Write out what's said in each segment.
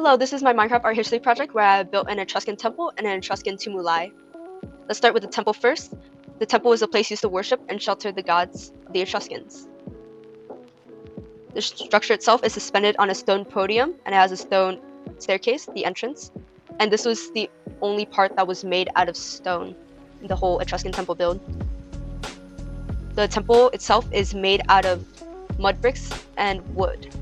Hello, this is my Minecraft art history project where I built an Etruscan temple and an Etruscan tumuli. Let's start with the temple first. The temple was a place used to worship and shelter the gods of the Etruscans. The structure itself is suspended on a stone podium and it has a stone staircase, the entrance. And this was the only part that was made out of stone in the whole Etruscan temple build. The temple itself is made out of mud bricks and wood.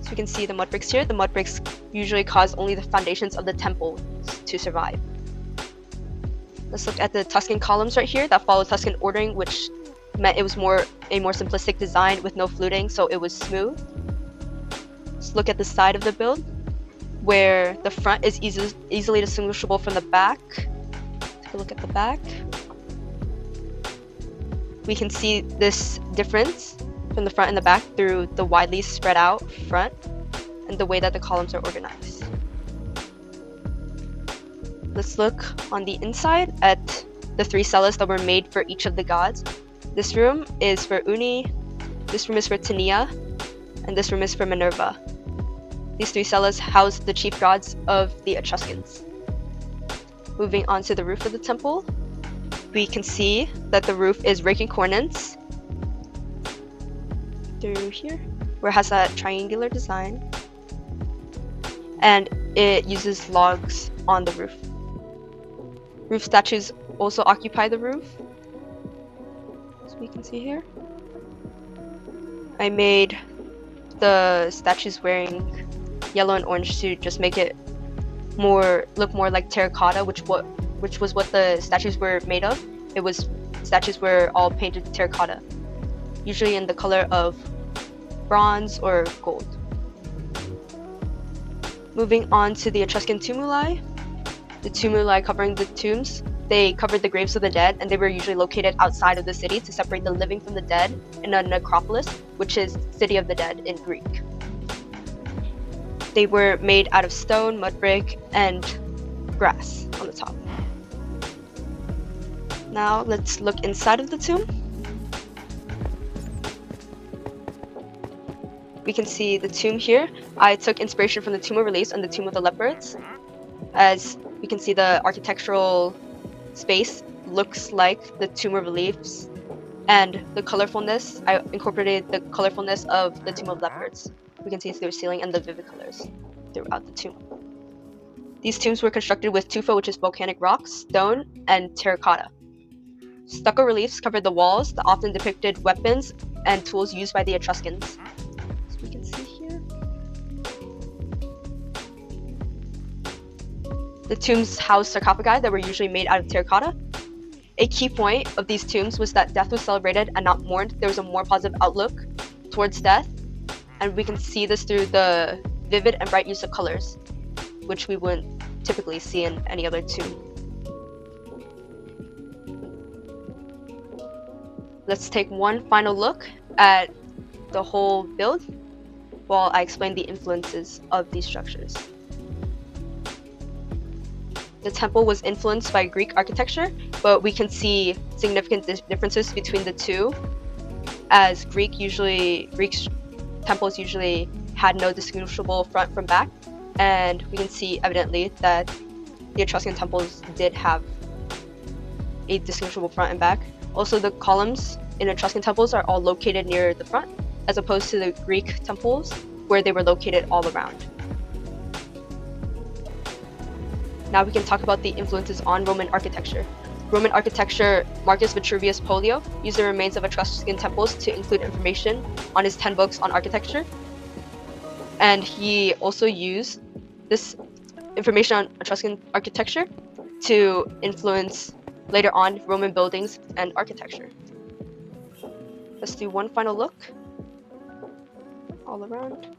So we can see the mud bricks here. The mud bricks usually cause only the foundations of the temple to survive. Let's look at the Tuscan columns right here that follow Tuscan ordering, which meant it was a more simplistic design with no fluting, so it was smooth. Let's look at the side of the build, where the front is easily distinguishable from the back. Take a look at the back. We can see this difference from the front and the back through the widely spread out front and the way that the columns are organized. Let's look on the inside at the three cellas that were made for each of the gods. This room is for Uni, this room is for Tenia, and this room is for Minerva. These three cellas house the chief gods of the Etruscans. Moving on to the roof of the temple, we can see that the roof is raking cornice through here, where it has that triangular design, and it uses logs on the roof. Roof statues also occupy the roof, as we can see here. I made the statues wearing yellow and orange to just make it look more like terracotta, which was what the statues were made of. Statues were all painted terracotta, usually in the color of bronze or gold. Moving on to the Etruscan tumuli. The tumuli covering the tombs, they covered the graves of the dead, and they were usually located outside of the city to separate the living from the dead in a necropolis, which is city of the dead in Greek. They were made out of stone, mud brick, and grass on the top. Now let's look inside of the tomb. We can see the tomb here. I took inspiration from the Tomb of Reliefs and the Tomb of the Leopards. As we can see, the architectural space looks like the Tomb of Reliefs, and the colorfulness, I incorporated the colorfulness of the Tomb of Leopards. We can see through the ceiling and the vivid colors throughout the tomb. These tombs were constructed with tufa, which is volcanic rock, stone, and terracotta. Stucco reliefs covered the walls that often depicted weapons and tools used by the Etruscans. So we can see here. The tombs housed sarcophagi that were usually made out of terracotta. A key point of these tombs was that death was celebrated and not mourned. There was a more positive outlook towards death, and we can see this through the vivid and bright use of colors, which we wouldn't typically see in any other tomb. Let's take one final look at the whole build while I explain the influences of these structures. The temple was influenced by Greek architecture, but we can see significant differences between the two, as Greek temples usually had no distinguishable front from back, and we can see evidently that the Etruscan temples did have a distinguishable front and back. Also, the columns in Etruscan temples are all located near the front, as opposed to the Greek temples, where they were located all around. Now we can talk about the influences on Roman architecture. Roman architecture, Marcus Vitruvius Pollio used the remains of Etruscan temples to include information on his 10 books on architecture. And he also used this information on Etruscan architecture to influence later on Roman buildings and architecture. Let's do one final look all around.